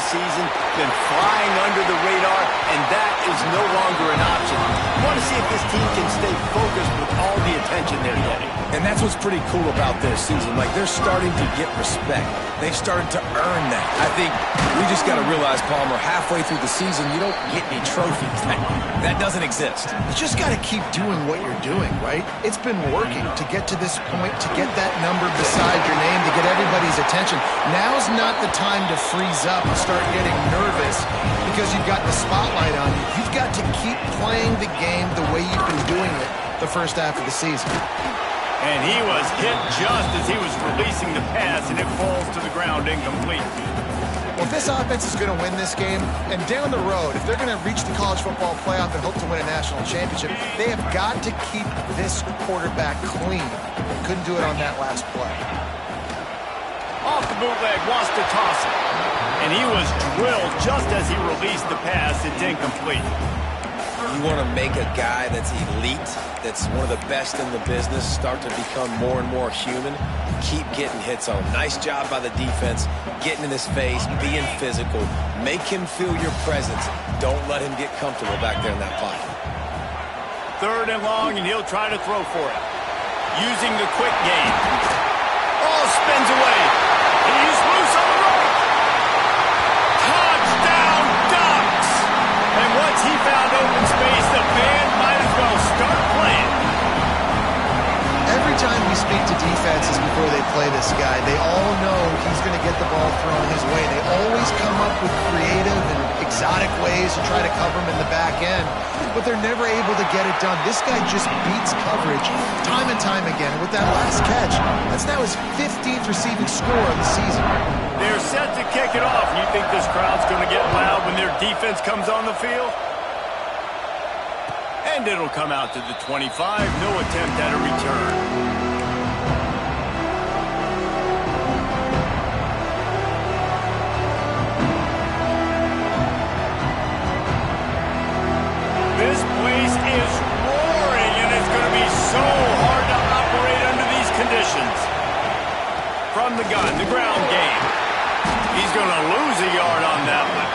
season, been flying under the radar, and that is no longer an option. You want to see if this team can stay focused with all the attention they're getting. And that's what's pretty cool about this season. Like, they're starting to get respect. They've started to earn that. I think we just got to realize, Palmer, halfway through the season, you don't get any trophies. That doesn't exist. You just got to keep doing what you're doing, right? It's been working to get to this point, to get that number beside your name, to get everybody's attention. Now's not the time to freeze up and start getting nervous because you've got the spotlight on you. You've got to keep playing the game the way you've been doing it the first half of the season. And he was hit just as he was releasing the pass, and it falls to the ground incomplete. Well, if this offense is going to win this game, and down the road, if they're going to reach the college football playoff and hope to win a national championship, they have got to keep this quarterback clean. They couldn't do it on that last play. Off the bootleg, wants to toss it. And he was drilled just as he released the pass. It's incomplete. You want to make a guy that's elite, that's one of the best in the business, start to become more and more human, keep getting hits on him. Nice job by the defense, getting in his face, being physical. Make him feel your presence. Don't let him get comfortable back there in that pocket. 3rd and long, and he'll try to throw for it. Using the quick game. Oh, spins away. And he's loose on the right. Touchdown, Ducks! And once he found open space, the band might as well start playing. Every time we speak to defenses before they play this guy, they all know he's going to get the ball thrown his way. They always come up with creative and exotic ways to try to cover him in the back end, but they're never able to get it done. This guy just beats coverage time and time again. And with that last catch, that's now his 15th receiving score of the season. They're set to kick it off. You think this crowd's going to get loud when their defense comes on the field? And it'll come out to the 25. No attempt at a return. This place is roaring, and it's going to be so hard to operate under these conditions. From the gun, the ground game. He's going to lose a yard on that one.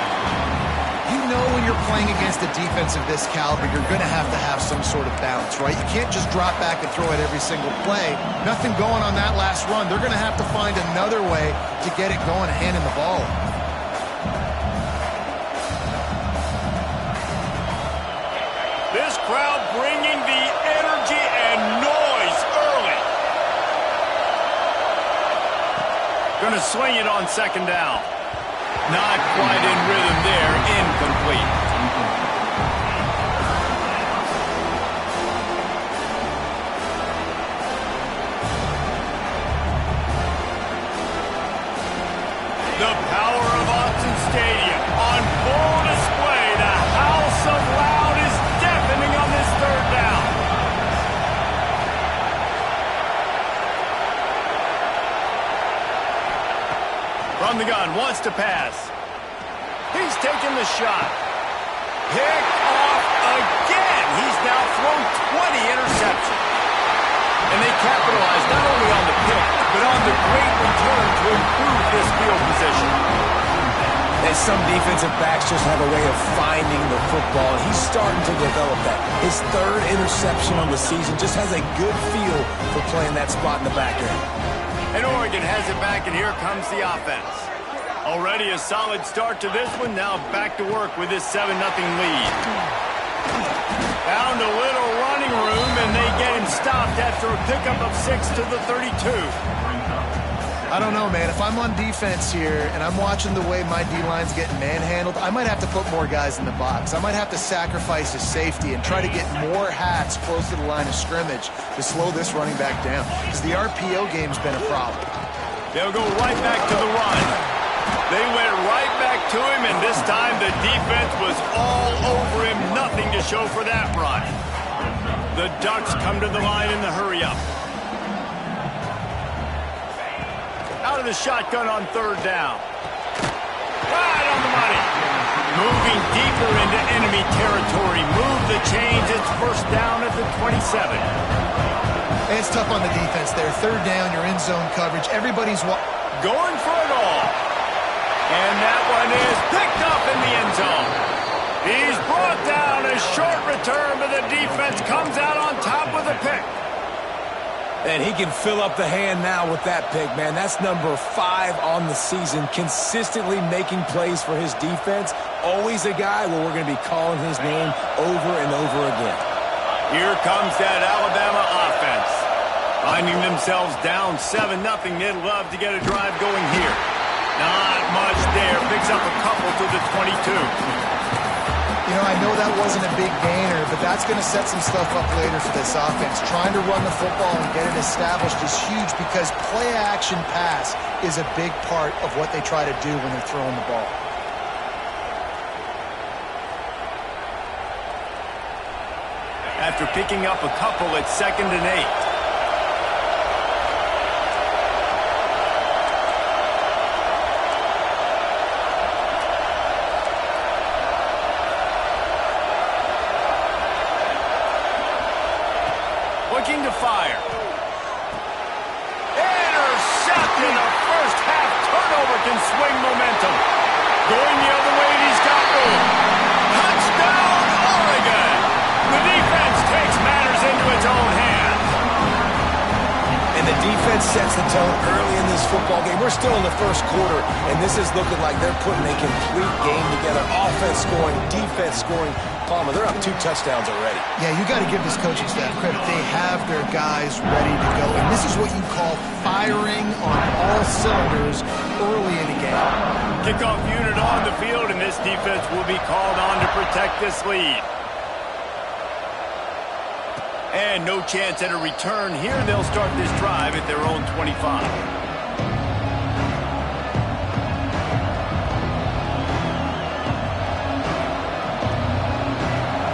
You know when you're playing against a defense of this caliber, you're going to have some sort of balance, right? You can't just drop back and throw it every single play. Nothing going on that last run. They're going to have to find another way to get it going and handing the ball. This crowd bringing the energy and noise early. Going to swing it on 2nd down. Not quite in rhythm there. Incomplete. The power of Autzen Stadium on full display. The house of loud is deafening on this 3rd down. From the gun, wants to pass. He's taking the shot. Picked off again. He's now thrown 20 interceptions. And they capitalize not only on the pick, but on the great return to improve this field position. And some defensive backs just have a way of finding the football, and he's starting to develop that. His 3rd interception on the season just has a good feel for playing that spot in the back end. And Oregon has it back, and here comes the offense. Already a solid start to this one. Now back to work with this 7-0 lead. Found a little running room, and they get him stopped after a pickup of 6 to the 32. I don't know, man. If I'm on defense here and I'm watching the way my D-line's getting manhandled, I might have to put more guys in the box. I might have to sacrifice his safety and try to get more hats close to the line of scrimmage to slow this running back down, because the RPO game's been a problem. They'll go right back to the run. They went right back to him, and this time the defense was all over him. Nothing to show for that run. The Ducks come to the line in the hurry-up. Out of the shotgun on 3rd down. Right on the money. Moving deeper into enemy territory. Move the chains. It's 1st down at the 27. And it's tough on the defense there. 3rd down, you're in zone coverage. Everybody's going for it all. And that one is the defense comes out on top with a pick. And he can fill up the hand now with that pick, man. That's number 5 on the season, consistently making plays for his defense. Always a guy where we're going to be calling his name over and over again. Here comes that Alabama offense. Finding themselves down 7-0, they'd love to get a drive going here. Not much there. Picks up a couple to the 22. You know, I know that wasn't a big gainer, but that's going to set some stuff up later for this offense. Trying to run the football and get it established is huge because play-action pass is a big part of what they try to do when they're throwing the ball. After picking up a couple, it's 2nd and 8. Looking to fire. Intercepted. A first half turnover can swing momentum. Going the other way, and he's got room. Touchdown, Oregon. The defense takes matters into its own hands. And the defense sets the tone early in this football game. We're still in the first quarter, and this is looking like they're putting a complete game together. Offense scoring, defense scoring. Palmer, they're up 2 touchdowns already. Yeah, you got to give this coaching staff credit. They have their guys ready to go, and this is what you call firing on all cylinders early in a game. Kickoff unit on the field, and this defense will be called on to protect this lead. And no chance at a return here. They'll start this drive at their own 25.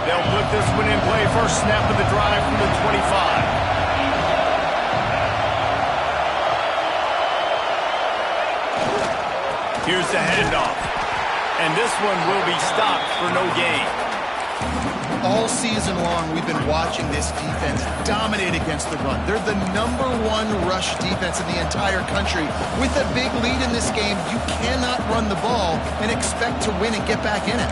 They'll put this one in play. First snap of the drive from the 25. Here's the handoff. And this one will be stopped for no gain. All season long, we've been watching this defense dominate against the run. They're the #1 rush defense in the entire country. With a big lead in this game, you cannot run the ball and expect to win and get back in it.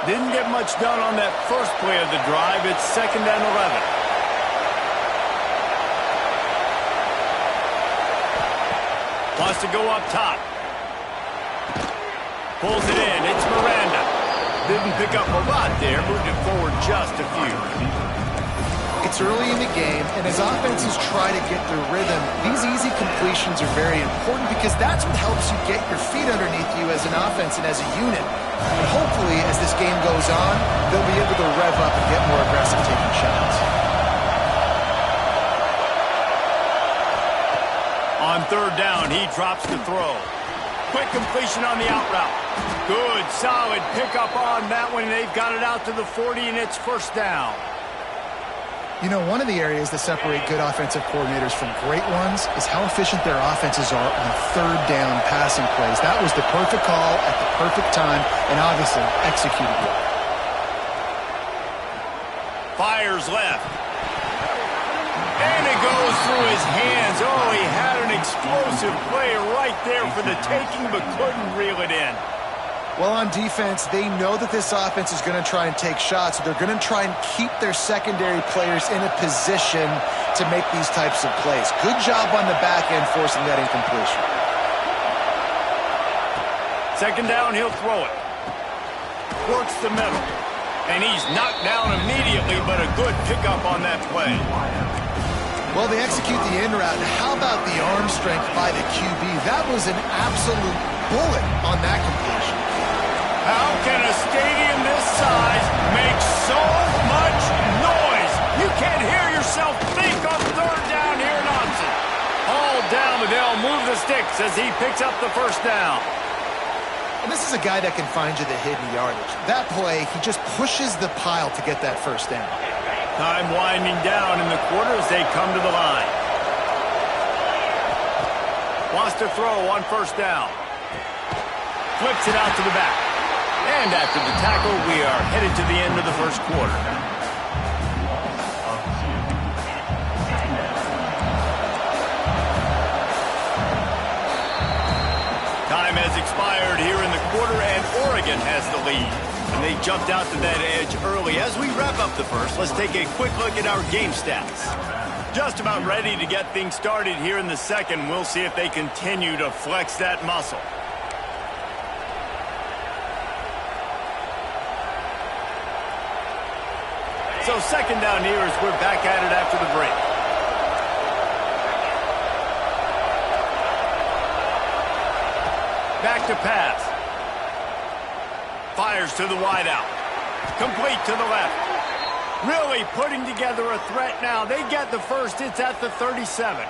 Didn't get much done on that first play of the drive. It's 2nd and 11. Wants to go up top. Pulls it in. It's Miranda. Didn't pick up a lot there. Moved it forward just a few. It's early in the game, and as offenses try to get their rhythm, these easy completions are very important because that's what helps you get your feet underneath you as an offense and as a unit. And hopefully, as this game goes on, they'll be able to rev up and get more aggressive taking shots. On 3rd down, he drops the throw. Quick completion on the out route. Good, solid pickup on that one. They've got it out to the 40, and it's 1st down. You know, one of the areas that separate good offensive coordinators from great ones is how efficient their offenses are on 3rd down passing plays. That was the perfect call at the perfect time and obviously executed well. Fires left. And it goes through his hands. Oh, he had an explosive play right there for the taking, but couldn't reel it in. Well, on defense, they know that this offense is going to try and take shots. So they're going to try and keep their secondary players in a position to make these types of plays. Good job on the back end forcing that incompletion. 2nd down, he'll throw it. Works the middle. And he's knocked down immediately, but a good pickup on that play. Well, they execute the in route. How about the arm strength by the QB? That was an absolute bullet on that completion. How can a stadium this size make so much noise? You can't hear yourself think on 3rd down here in Austin. All down, but they'll move the sticks as he picks up the 1st down. And this is a guy that can find you the hidden yardage. That play, he just pushes the pile to get that 1st down. Time winding down in the quarter as they come to the line. Wants to throw on 1st down. Flips it out to the back. And after the tackle, we are headed to the end of the 1st quarter. Time has expired. quarter, and Oregon has the lead. And they jumped out to that edge early. As we wrap up the first, let's take a quick look at our game stats. Just about ready to get things started here in the second. We'll see if they continue to flex that muscle. So second down here as we're back at it after the break. Back to pass. Fires to the wideout. Complete to the left. Really putting together a threat now. They get the first. It's at the 37.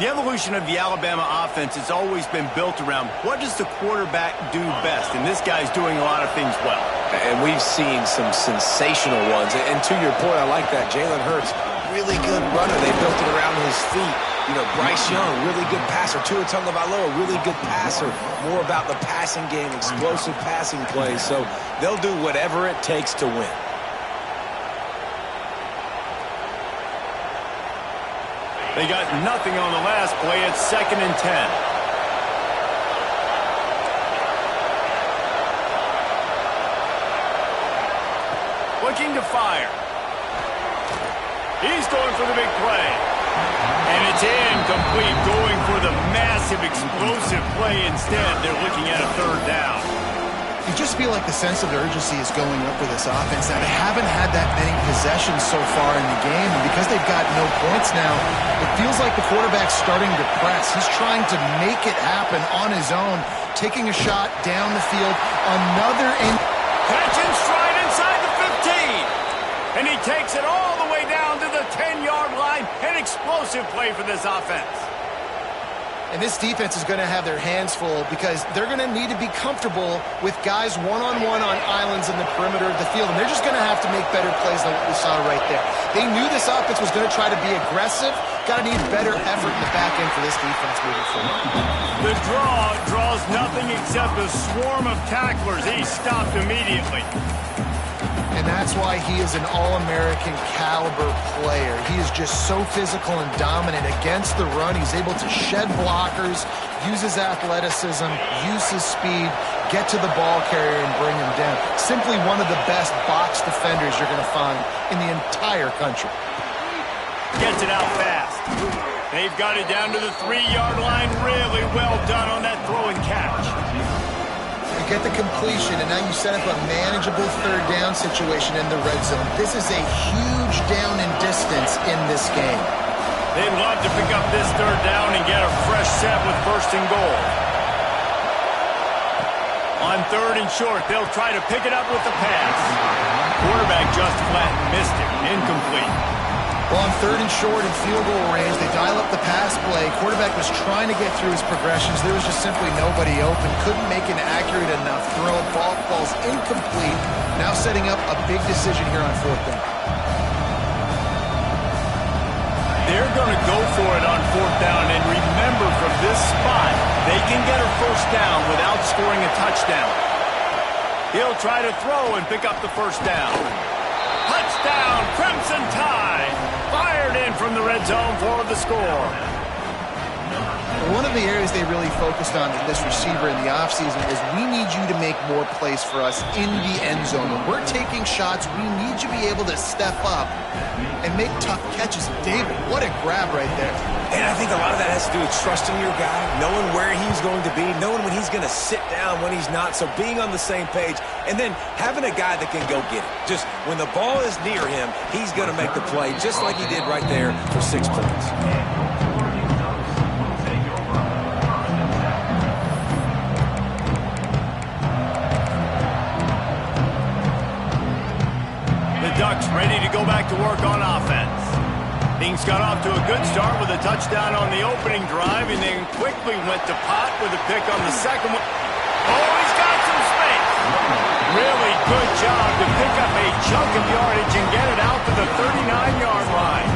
The evolution of the Alabama offense has always been built around what does the quarterback do best, and this guy's doing a lot of things well. And we've seen some sensational ones. And to your point, I like that. Jalen Hurts, really good runner. They built it around his feet. You know, Bryce Young, really good passer. Tua Tagovailoa, really good passer. More about the passing game, explosive passing plays. So they'll do whatever it takes to win. They got nothing on the last play. It's 2nd and 10. Looking to fire. He's going for the big play. And it's incomplete, going for the massive explosive play instead. They're looking at a 3rd down. You just feel like the sense of urgency is going up for this offense. Now, they haven't had that many possessions so far in the game, and because they've got no points now, it feels like the quarterback's starting to press. He's trying to make it happen on his own, taking a shot down the field. Another catch and stride inside the 15. And he takes it all the way down to the 10-yard line. An explosive play for this offense. And this defense is going to have their hands full because they're going to need to be comfortable with guys one-on-one on islands in the perimeter of the field. And they're just going to have to make better plays than what we saw right there. They knew this offense was going to try to be aggressive. Got to need better effort in the back end for this defense moving forward. The draw draws nothing except a swarm of tacklers. He stopped immediately. And that's why he is an All-American caliber player. He is just so physical and dominant against the run. He's able to shed blockers, use his athleticism, use his speed, get to the ball carrier and bring him down. Simply one of the best box defenders you're going to find in the entire country. Gets it out fast. They've got it down to the 3-yard line. Really well done on that throw and catch. Get the completion, and now you set up a manageable 3rd down situation in the red zone. This is a huge down in distance in this game. They'd love to pick up this 3rd down and get a fresh set with 1st and goal. On 3rd and short, they'll try to pick it up with the pass. Quarterback just flat missed it. Incomplete. Well, on 3rd and short and field goal range, they dial up the pass play. Quarterback was trying to get through his progressions. There was just simply nobody open. Couldn't make an accurate enough throw. Ball falls incomplete. Now setting up a big decision here on 4th down. They're going to go for it on 4th down. And remember, from this spot, they can get a 1st down without scoring a touchdown. He'll try to throw and pick up the 1st down. Touchdown, Crimson Tide. Fired in from the red zone for the score. One of the areas they really focused on with this receiver in the offseason is we need you to make more plays for us in the end zone. When we're taking shots, we need you to be able to step up and make tough catches. David, what a grab right there. And I think a lot of that has to do with trusting your guy, knowing where he's going to be, knowing when he's going to sit down, when he's not. So being on the same page, and then having a guy that can go get it. Just when the ball is near him, he's going to make the play, just like he did right there for 6 points. The Ducks ready to go back to work on offense. Things got off to a good start with a touchdown on the opening drive and then quickly went to pot with a pick on the second one. Oh, he's got some space. Really good job to pick up a chunk of yardage and get it out to the 39-yard line.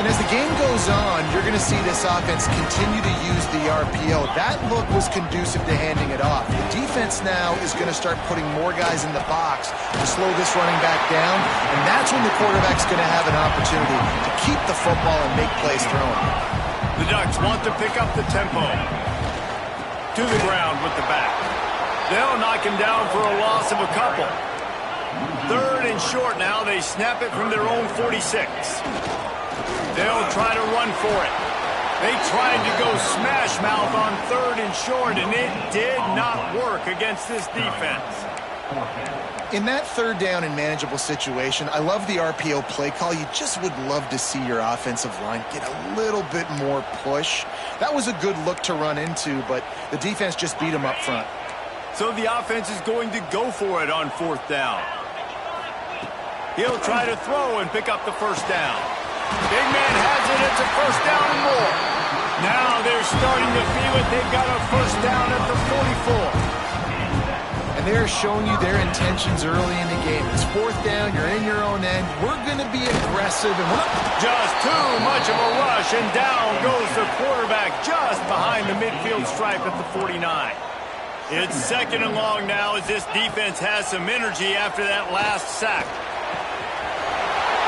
And as the game goes on, you're going to see this offense continue to use the RPO. That look was conducive to handing it off. The defense now is going to start putting more guys in the box to slow this running back down, and that's when the quarterback's going to have an opportunity to keep the football and make plays thrown. The Ducks want to pick up the tempo. to the ground with the back. They'll knock him down for a loss of a couple. 3rd and short now. They snap it from their own 46. They'll try to run for it. They tried to go smash mouth on 3rd and short, and it did not work against this defense. In that 3rd down and manageable situation, I love the RPO play call. You just would love to see your offensive line get a little bit more push. That was a good look to run into, but the defense just beat them up front. So the offense is going to go for it on 4th down. He'll try to throw and pick up the 1st down. Big man has it. It's a 1st down and more. Now they're starting to feel it. They've got a 1st down at the 44. And they're showing you their intentions early in the game. It's 4th down. You're in your own end. We're going to be aggressive. And just too much of a rush, and down goes the quarterback just behind the midfield stripe at the 49. It's 2nd and long now as this defense has some energy after that last sack.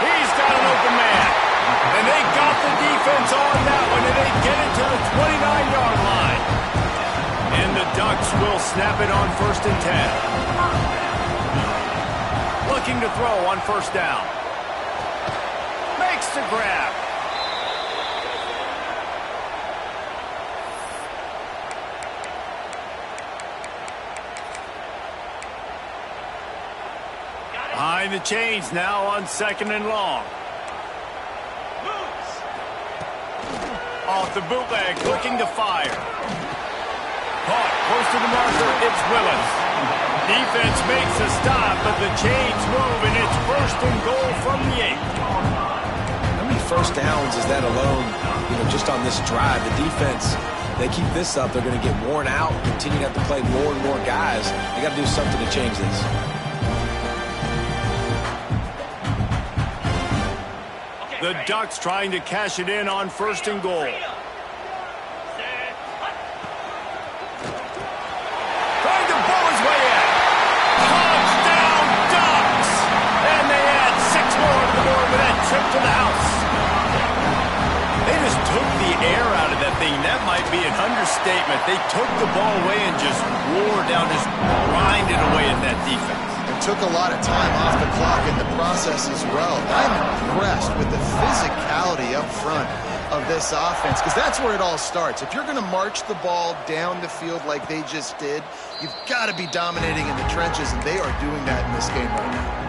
He's got an open man. And they got the defense on that one, and they get it to the 29-yard line. And the Ducks will snap it on 1st and 10. Looking to throw on 1st down. Makes the grab. Behind the chains now on 2nd and long. Off the bootleg, looking to fire. Caught, close to the marker, it's Willis. Defense makes a stop, but the chains move, and it's 1st and goal from the 8. How many 1st downs is that alone, just on this drive? The defense, they keep this up, they're going to get worn out, continue to have to play more and more guys. They got to do something to change this. The Ducks trying to cash it in on 1st and goal. Trying to blow his way in. Touchdown, Ducks! And they add 6 more to the board with that trip to the house. They just took the air out of that thing. That might be an understatement. They took the ball away and just wore down, just grinded away at that defense. took a lot of time off the clock in the process as well. I'm impressed with the physicality up front of this offense, because that's where it all starts. If you're going to march the ball down the field like they just did, you've got to be dominating in the trenches, and they are doing that in this game right now.